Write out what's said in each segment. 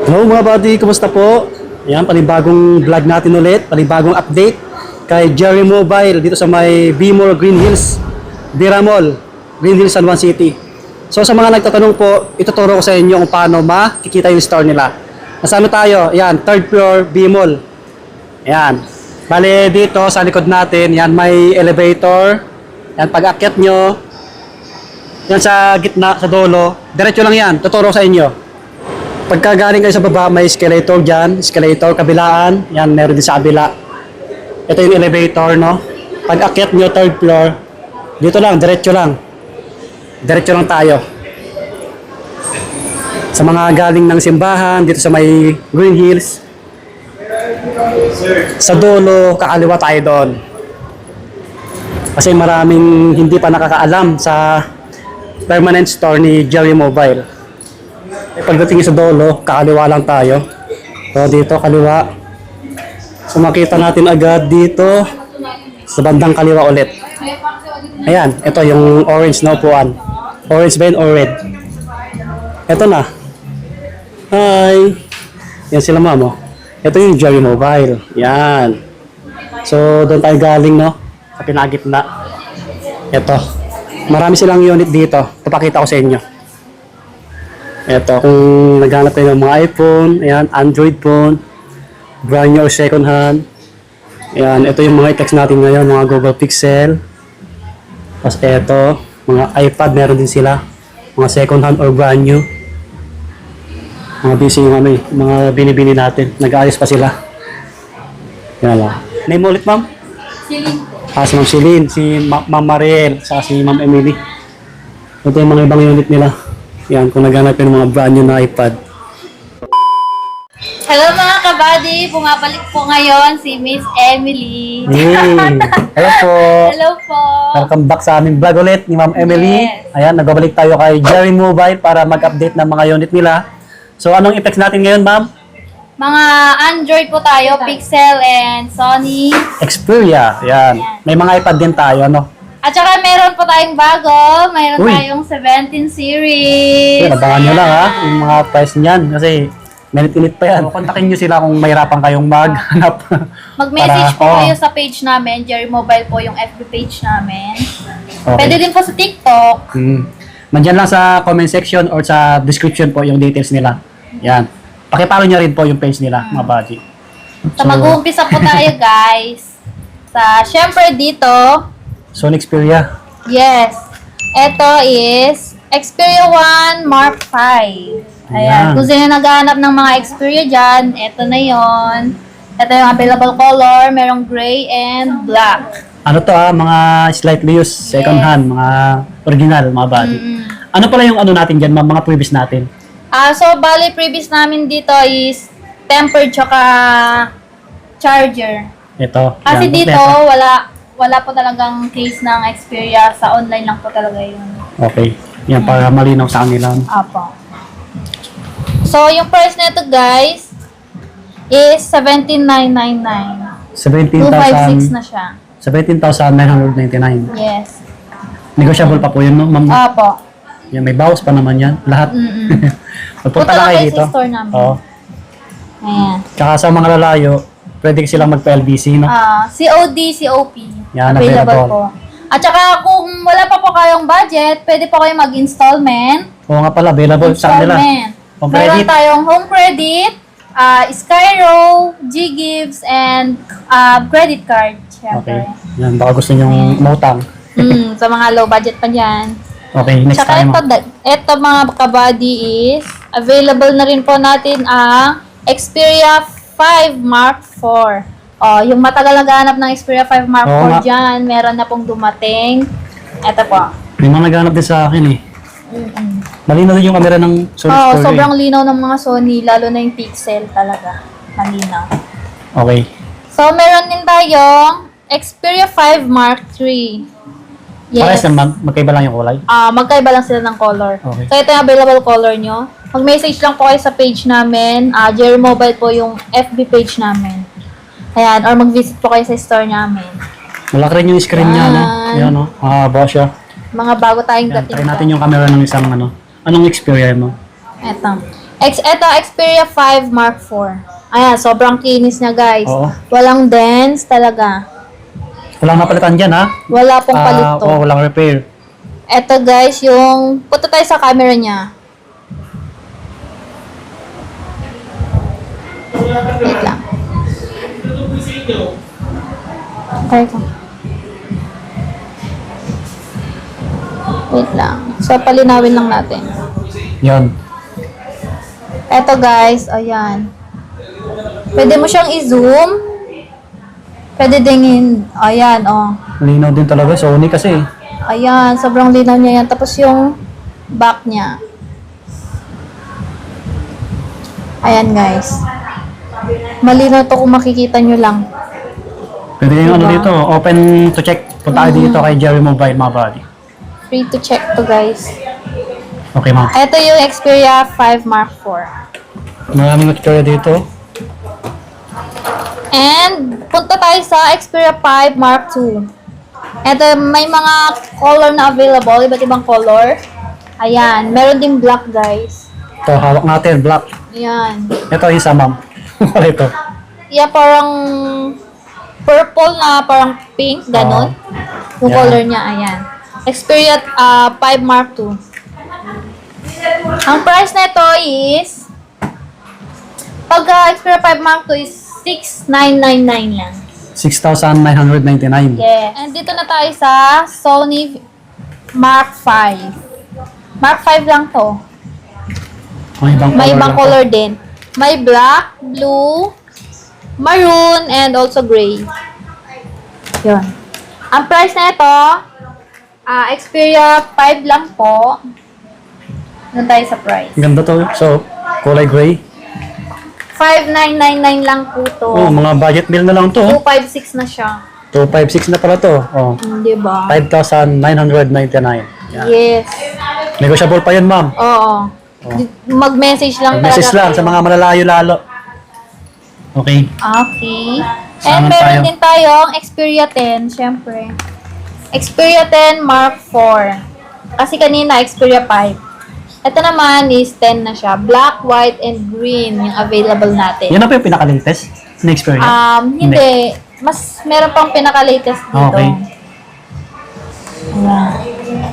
Hello mga buddy, kumusta po? Yan, panibagong vlog natin ulit, panibagong update kay Jerry Mobile dito sa may B-Mall Green Hills, Bira Mall, Green Hills, San Juan City. So sa mga nagtatanong po, ituturo ko sa inyo kung paano makikita yung store nila. Nasaan tayo? Yan, third floor B-Mall. Yan. Bale dito sa likod natin, yan may elevator. Yan, pag akyat nyo, yan sa gitna, sa dulo, diretso lang yan, tuturo sa inyo. Pagka galing kayo sa baba, may escalator dyan, escalator, kabilaan, yan, meron din sa kabila. Ito yung elevator, no? Pag akyat nyo, third floor, dito lang, diretso lang. Diretso lang tayo. Sa mga galing ng simbahan, dito sa may Green Hills, sa dulo, kakaliwa tayo doon. Kasi maraming hindi pa nakakaalam sa permanent store ni Jerry Mobile. Pagdating sa dulo, kakaliwa lang tayo. So dito, kaliwa. So makita natin agad dito sa bandang kaliwa ulit. Ayan, ito yung orange na upuan. Orange ba yun or red? Ito na. Hi! Yan sila mamo. Ito yung Jerry Mobile. Yan. So doon tayo galing, no? Sa pinagitna. Ito. Marami silang unit dito. Papakita ko sa inyo. Ito, kung naghanap kayo ng mga iPhone, ayan, Android phone, brand new or second hand. Ayan, ito yung mga i-text natin ngayon, mga Google Pixel. Tapos ito, mga iPad, meron din sila. Mga second hand or brand new. Mga busy yung ano eh, mga binibini natin. Nag-aayos pa sila. Yan lang. Name ulit, ma'am? Celine. Si Ma'am Celine, si Ma'am Mariel, saka si Ma'am Emily. Ito yung mga ibang unit nila. Yan, kung naghanap yung mga brand new na iPad. Hello mga kabady! Bumabalik po ngayon si Miss Emily. Hey! Hello po! Hello po! Welcome back sa aming vlog ulit ni Ma'am Emily. Yes. Ayan, nagbabalik tayo kay Jerry Mobile para mag-update ng mga unit nila. So, anong i-text natin ngayon, ma'am? Mga Android po tayo, Pixel and Sony. Xperia. Ayan. May mga iPad din tayo, ano? At saka meron po tayong bago. Mayroon Uy. tayong 17 series. Ayan, abangan nyo lang ha, yung mga price niyan. Kasi, minute-init pa yan. So, kontakin nyo sila kung mahirapan kayong maghanap. Mag-message po kayo sa page namin. Jerry Mobile po yung FB page namin. Okay. Pwede din po sa TikTok. Nandyan lang sa comment section or sa description po yung details nila. Yan. Pakipalo nyo rin po yung page nila, mga buddy. So, mag-uumpisa po tayo guys. Syempre dito, Sony Xperia. yes. Ito is Xperia 1 Mark 5. Ayan. Ayan. Kung sino naghahanap ng mga Xperia dyan, ito na yon. Ito yung available color. Merong gray and black. Ano to mga slightly used, second Yes. hand, mga original, mga buddy. Ano pala yung ano natin dyan, mga previous natin? So, bali, previous namin dito is tempered tsaka charger. Ito. Kasi yan, dito, kompleto. wala po talagang case ng Xperia. Sa online lang po talaga yun. Okay. Yan, para malinaw sa kanila. Apo. So, yung price nito guys is 17,999. 256 na siya. 17,999. Yes. Negotiable pa po yun, no? Ma'am? Apo. Yan, may bawas pa naman yan. Lahat. Magpunta Punta lang lang kayo kayo dito. sa store namin. Oo. Ayan. Tsaka sa mga lalayo, pwede silang magpa-LBC, no? COD, COP. Yan, Available available. po. At saka kung wala pa po kayong budget, pwede po kayo mag-installment. Oo nga pala, available sa kanila. Home Meron credit. tayong home credit, Skyro, G-Gives, and credit card. Okay. Syempre. Yan, baka gusto nyong mautang. Sa mga low budget pa dyan. Okay, next Tsaka time. ito mga kabady is available na rin po natin ang Xperia 5 Mark 4. Yung matagal naghahanap ng Xperia 5 Mark Oo 4 nga. dyan, meron na pong dumating. Ito po. May mga naghanap din sa akin eh. Malinaw din yung camera ng Sony Xperia. Sobrang linaw ng mga Sony, lalo na yung Pixel talaga. Malinaw. Okay. So, meron din tayong Xperia 5 Mark 3. Parehas Yes. naman, magkaiba lang yung kulay. Magkaiba lang sila ng color. Okay. So, ito yung available color nyo. Mag-message lang po kayo sa page namin. Jerry Mobile po yung FB page namin. Ayan, or mag-visit po kayo sa store namin. Malaki rin yung screen niya, no? Yan, no? Mahaba siya. Mga bago tayong Yan, dating. try natin yung camera ng isang ano. Anong Xperia mo? Eto. Ito, Xperia 5 Mark IV. Ayan, sobrang kinis niya, guys. Oo. Walang dents talaga. Walang napalitan dyan, ha? Wala pong palit to. Walang repair. Ito, guys, yung... Punta tayo sa camera niya. Wait lang. Teka. Wait lang. So, palinawin lang natin. Yan. Eto guys, ayan. Pwede mo siyang i-zoom. Pwede dingin. Ayan, oh. Linaw din talaga. Sony kasi. Ayan, sobrang linaw niya yan. Tapos yung back niya. Ayan guys. Malinaw to kung makikita nyo lang. Pwede yung ano Diba? dito. Open to check. Punta kayo dito kay Jerry Mobile, mga buddy. Free to check to guys. Okay, ma'am. Ito yung Xperia 5 Mark IV. Maraming Xperia dito. And punta tayo sa Xperia 5 Mark II. Ito, may mga color na available, iba't ibang color. Ayan, meron din black, guys. Ito, hawak natin. Black. Ayan. Ito, isa, ma'am. Wala ito. Yeah, parang purple na parang pink, ganon. Yung Yan. color niya, ayan. Xperia 5 Mark II. Ang price na ito is, pag Xperia 5 Mark II is 6,999 lang. 6,999. Yeah. And dito na tayo sa Sony Mark V. Mark V lang to. May ibang lang color din. May black, blue, maroon, and also gray. Yun. Ang price na ito, Xperia 5 lang po. Doon tayo sa price. Ang ganda to. So, kulay gray. 5,999 lang po to. Oh, mga budget meal na lang to. 256 na siya. 256 na pala to. Oh, Diba? 5,999. Yan. Yes. Negotiable pa yun, ma'am. Oo. Mag-message lang Message talaga lang kayo. sa mga malalayo lalo. Okay. Okay. Saan And meron tayo? din tayong Xperia 10, syempre. Xperia 10 Mark IV. Kasi kanina, Xperia 5. Ito naman is 10 na siya. Black, white, and green yung available natin. Yan na po yung pinaka-latest na experience. Hindi. Mas meron pang pinaka-latest dito. Okay. Ayan.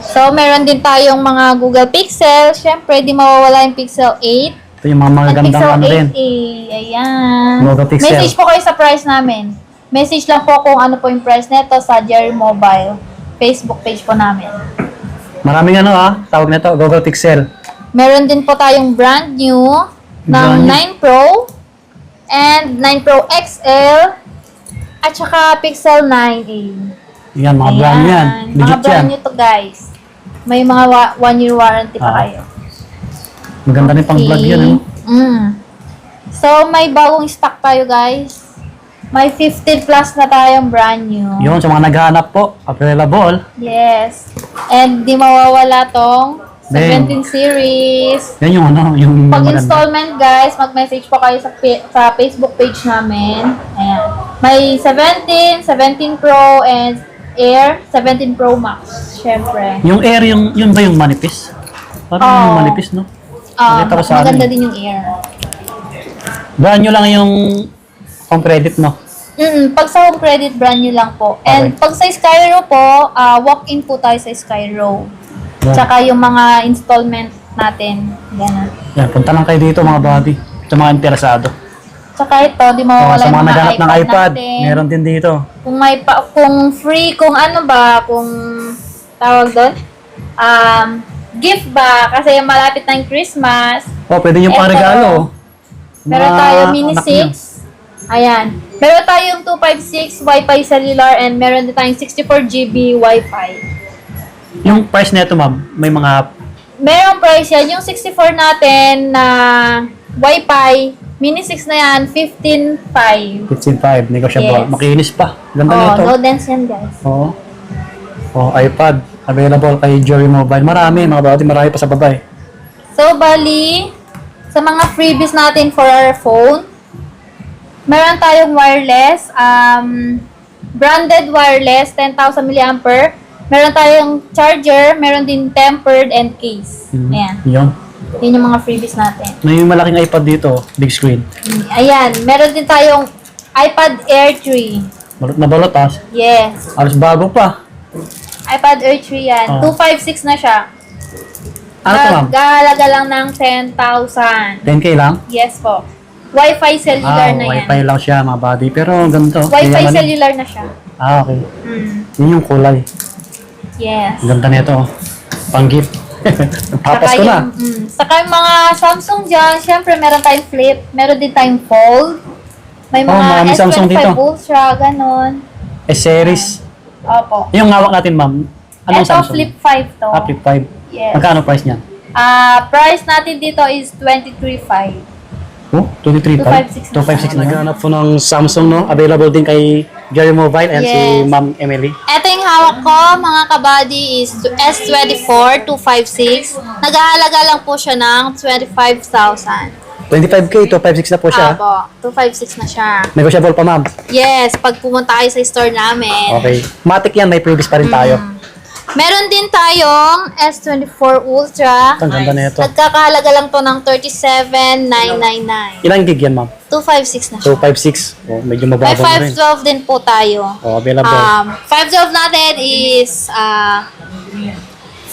So, meron din tayong mga Google Pixel. Syempre, di mawawala yung Pixel 8. Ito yung mga And magagandang Pixel ano din. 8A. Ayan. Google Pixel. Message po kayo sa price namin. Message lang po kung ano po yung price neto sa Jerry Mobile Facebook page po namin. Maraming ano tawag nito, Google Pixel. Meron din po tayong brand new ng Brand new. 9 Pro and 9 Pro XL at saka Pixel 9A. Yan, mga brand yan. Mga Legit yan. brand new to guys. May mga 1-year warranty pa kayo. Maganda rin pang vlog yan. So, may bagong stock tayo guys. May 15 plus na tayong brand new. Yun, sa mga naghahanap po, available. Yes. And di mawawala tong Bang. 17 series. Yan yung ano, yung Pag maganda. installment guys, mag-message po kayo sa Facebook page namin. Ayan. May 17, 17 Pro, and Air, 17 Pro Max. Syempre. Yung Air, yun ba yung manipis? Parang yung manipis, no? Nakita ko sa Maganda amin. din yung Air. Brand nyo lang yung pang credit, no? Pag sa home credit, brand new lang po. And Okay. pag sa Skyro po, walk-in po tayo sa Skyro. Yan. Tsaka yung mga installment natin. Ganun. Yan, punta lang kayo dito mga buddy. Sa mga interesado. Tsaka ito, di Oh, mawawala sa yung mga mga naghanap ng iPad, natin. meron din dito. Kung free, kung ano ba, kung tawag doon, gift ba, kasi malapit na yung Christmas. Oh, pwede yung pang Eto. regalo. Meron Mga tayo Mini anak nyo. 6. Ayan. Meron tayong 256 Wi-Fi cellular and meron din tayong 64 GB Wi-Fi. Yung price nito, ma'am, may mga Merong price yan. Yung 64 natin na Wi-Fi, Mini 6 na yan, 15.5. 15.5, negotiable. Yes. Makinis pa. Ganda Oh, nito. no dance yan guys. Oo. Oh, iPad. Available kay Jerry Mobile. Marami, mga buddy. Marami pa sa baba eh. So, bali, sa mga freebies natin for our phone, meron tayong wireless, branded wireless, 10,000 mAh. Meron tayong charger, meron din tempered and case. Ayan. Yun. Yun yung mga freebies natin. May malaking iPad dito, big screen. Ayan, meron din tayong iPad Air 3. Balot na balot ah. Yes. Alas bago pa. iPad Air 3 yan. Oh. 256 na siya. Ano to, ma'am? Nagkahalaga lang ng 10,000. 10K lang? Yes po. Wi-Fi cellular na yan. Wi-Fi lang siya mga buddy. Pero ang ganito. Wi-Fi cellular na siya. Okay. Mm. Yun yung kulay. Yes. Ang ganda nito. Pang gift. Papasko na. Saka yung mga Samsung dyan, syempre meron tayong flip, meron din tayong fold. May mga maraming Samsung S25 dito. Ultra, ganun. S-series. Opo. Yung hawak natin, ma'am. Anong Ito, Samsung? flip 5 to. Flip 5. Yes. Magkano price niyan? Price natin dito is 23,500. Oh, 23.5? 256 na. Naghanap po ng Samsung, no? Available din kay Jerry Mobile and si Yes. Ma'am Emily. Ito yung hawak ko, mga kabady, is S24 256. Nag-ahalaga lang po siya ng 25,000. 25K, 256 na po siya. Apo, 256 na siya. Negotiable pa, ma'am. Yes, pag pumunta kayo sa store namin. Okay. Matic yan, may previous pa rin tayo. Meron din tayong S24 Ultra. Ang ganda na ito. Nagkakahalaga lang to ng 37,999. Ilang gig yan, ma'am? 256 na siya. 256. Oh, medyo May mababa na rin. 512 din po tayo. Oh, available. 512 natin is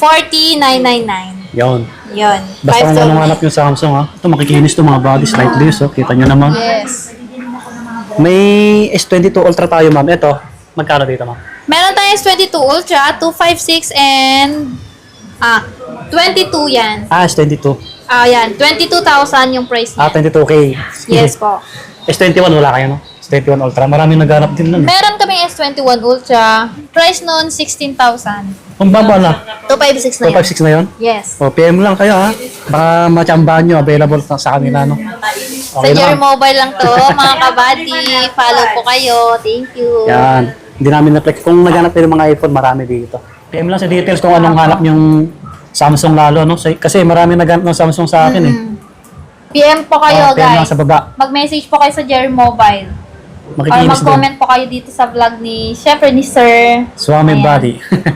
40,999. Yun. Yun. Basta kung 512. anong hanap yung Samsung, ha? Ito, makikinis to mga bodies like this, oh. Kita nyo naman. Yes. May S22 Ultra tayo, ma'am. Ito, magkano dito, ma'am? Meron tayong S22 Ultra, 256 and 22 yan. S22. Yan. 22,000 yung price niya. 22K. Yes po. S21, wala kayo, no? S21 Ultra. Maraming naghanap din nun. Meron kaming S21 Ultra. Price nun, 16,000. Ang baba na. 256 na yun. 256 na yun? Yes. O, PM lang kayo, ha? Baka machambahan nyo. Available sa kanila, no? Sa Okay Jerry naman. Mobile lang to, mga kabady. Follow po kayo. Thank you. Yan. Hindi namin na-flex. Kung naghanap kayo ng mga iPhone, marami dito. PM lang sa details kung anong hanap yung Samsung lalo, no? Kasi marami naghanap ng Samsung sa akin, eh. PM po kayo, PM lang guys. sa baba. Mag-message po kayo sa Jerry Mobile. Or Makikinis din. mag-comment po kayo dito sa vlog ni, syempre ni Sir. Swami Ayan. Body.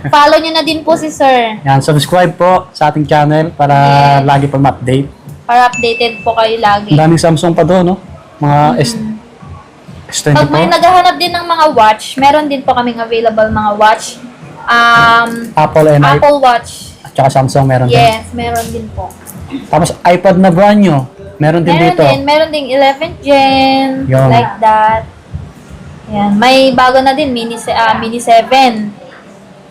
Follow nyo na din po si Sir. Yan, subscribe po sa ating channel para Yes. lagi po ma-update. Para updated po kayo lagi. Ang daming Samsung pa doon, no? Mga S24. Pag may naghahanap din ng mga watch, meron din po kaming available mga watch. Apple and Apple Watch. at saka Samsung meron din. Yes, meron din po. Tapos iPad na brand new, meron din dito. Meron din 11th gen, Yun. like that. Yan, may bago na din mini 7.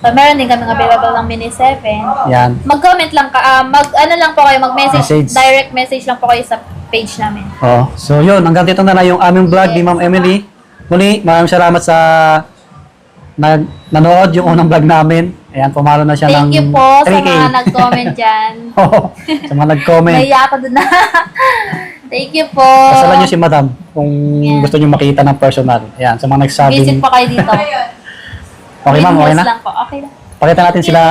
So meron din kaming available ng mini 7. Yan. Mag-comment lang ano lang po kayo, mag-message, Message. direct message lang po kayo sa page namin. Oh, so yun, hanggang dito na yung aming vlog ni Ma'am Emily. Muli, maraming salamat sa nanood yung unang vlog namin. Ayan, pumalo na siya ng Thank you po sa 3K. mga nag-comment dyan. Oo, sa mga nag-comment. Naiya ako dun na. Thank you po. Pasalan nyo si Madam kung Yeah. gusto nyo makita ng personal. Ayan, sa mga nagsabing... Visit po kayo dito. Okay ma'am, okay Yes na? lang po. Okay lang. Pakita natin sila,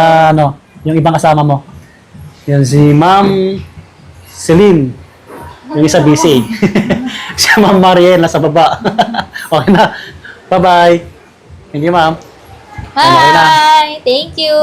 yung ibang kasama mo. Yan si Ma'am Celine. Yung isa busy. Si Ma'am Mariel nasa baba. Okay na. Bye-bye. Thank you, ma'am. Okay na. Bye! Thank you!